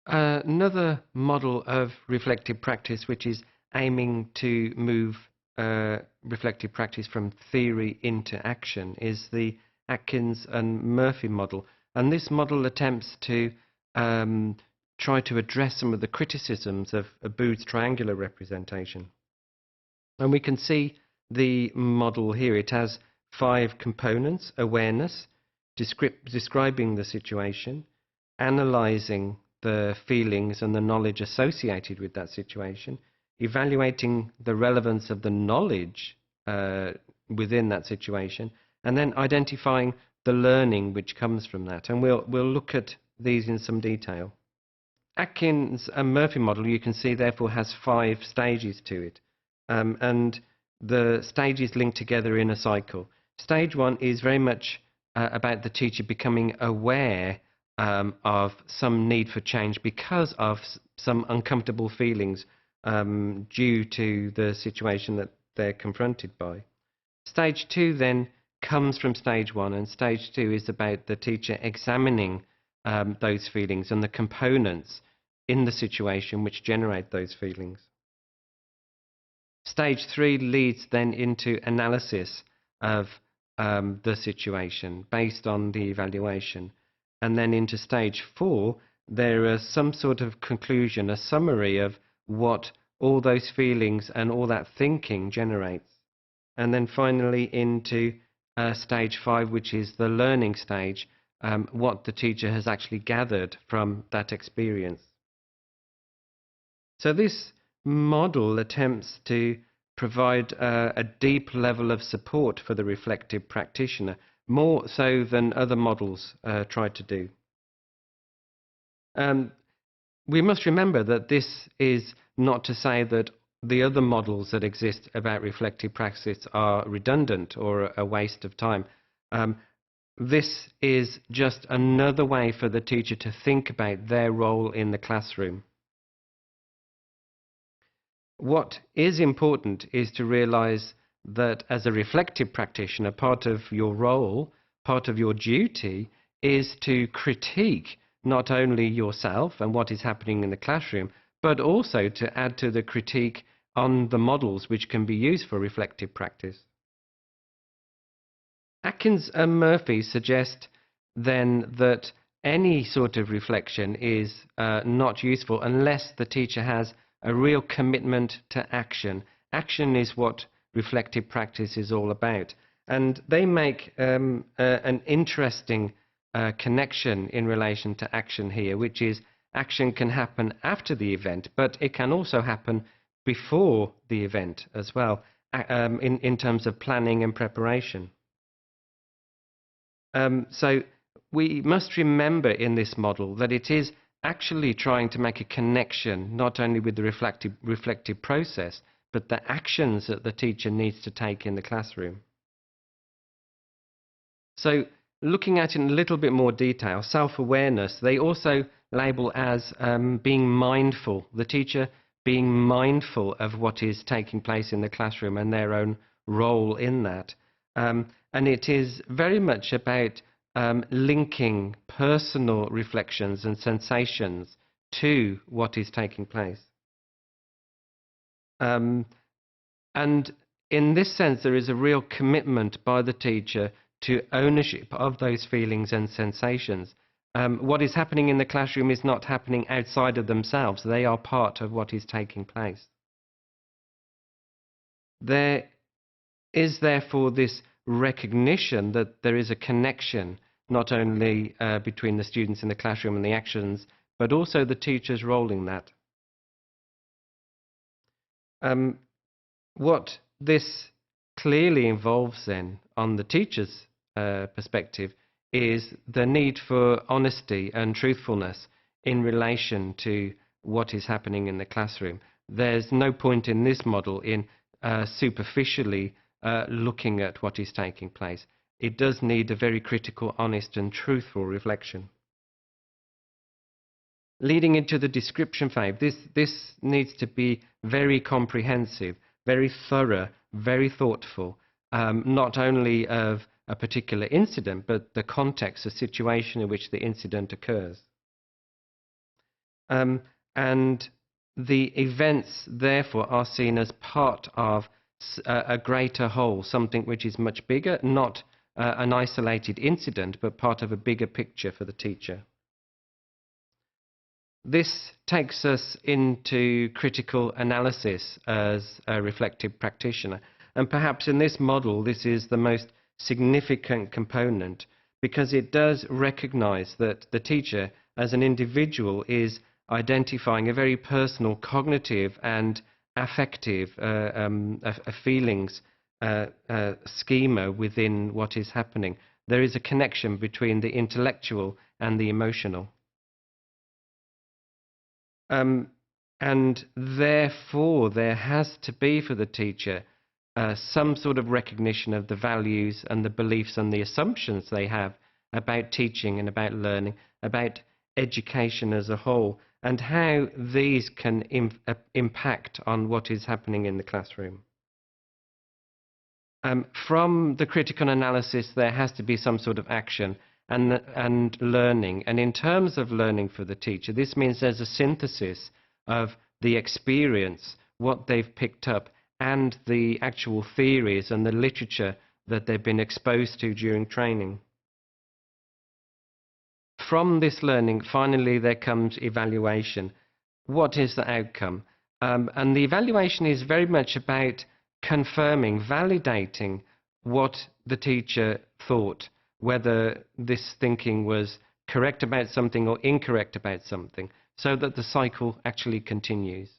Another model of reflective practice which is aiming to move reflective practice from theory into action is the Atkins and Murphy model. And this model attempts to try to address some of the criticisms of Booth's triangular representation. And we can see the model here. It has 5 components: awareness, describing the situation, analyzing the feelings and the knowledge associated with that situation, evaluating the relevance of the knowledge within that situation, and then identifying the learning which comes from that. And we'll look at these in some detail. Atkins and Murphy model, you can see, therefore has 5 stages to it, and the stages link together in a cycle. Stage 1 is very much about the teacher becoming aware of some need for change because of some uncomfortable feelings due to the situation that they're confronted by. Stage 2 then comes from stage 1, and stage 2 is about the teacher examining those feelings and the components in the situation which generate those feelings. Stage 3 leads then into analysis of the situation based on the evaluation. And then into stage 4, there is some sort of conclusion, a summary of what all those feelings and all that thinking generates. And then finally into stage 5, which is the learning stage, what the teacher has actually gathered from that experience. So this model attempts to provide a deep level of support for the reflective practitioner, more so than other models try to do. We must remember that this is not to say that the other models that exist about reflective practice are redundant or a waste of time. This is just another way for the teacher to think about their role in the classroom. What is important is to realize that as a reflective practitioner, part of your role, part of your duty, is to critique not only yourself and what is happening in the classroom, but also to add to the critique on the models which can be used for reflective practice. Atkins and Murphy suggest then that any sort of reflection is not useful unless the teacher has a real commitment to action. Action is what reflective practice is all about. And they make an interesting connection in relation to action here, which is action can happen after the event, but it can also happen before the event as well, in terms of planning and preparation. So we must remember in this model that it is actually trying to make a connection not only with the reflective process, but the actions that the teacher needs to take in the classroom. So looking at it in a little bit more detail, self-awareness, they also label as being mindful, the teacher being mindful of what is taking place in the classroom and their own role in that. And it is very much about linking personal reflections and sensations to what is taking place. And in this sense, there is a real commitment by the teacher to ownership of those feelings and sensations. What is happening in the classroom is not happening outside of themselves. They are part of what is taking place. There is therefore this recognition that there is a connection not only between the students in the classroom and the actions, but also the teacher's role in that. What this clearly involves then, on the teacher's perspective, is the need for honesty and truthfulness in relation to what is happening in the classroom. There's no point in this model in superficially looking at what is taking place. It does need a very critical, honest and truthful reflection. Leading into the description phase, this needs to be very comprehensive, very thorough, very thoughtful, not only of a particular incident, but the context, the situation in which the incident occurs. And the events, therefore, are seen as part of a greater whole, something which is much bigger, not an isolated incident, but part of a bigger picture for the teacher. This takes us into critical analysis as a reflective practitioner. And perhaps in this model, this is the most significant component, because it does recognize that the teacher, as an individual, is identifying a very personal cognitive and affective feelings schema within what is happening. There is a connection between the intellectual and the emotional. And therefore, there has to be for the teacher some sort of recognition of the values and the beliefs and the assumptions they have about teaching and about learning, about education as a whole, and how these can impact on what is happening in the classroom. From the critical analysis, there has to be some sort of action and learning. And in terms of learning for the teacher, this means there's a synthesis of the experience, what they've picked up, and the actual theories and the literature that they've been exposed to during training. From this learning, finally, there comes evaluation. What is the outcome? And the evaluation is very much about confirming, validating what the teacher thought, whether this thinking was correct about something or incorrect about something, so that the cycle actually continues.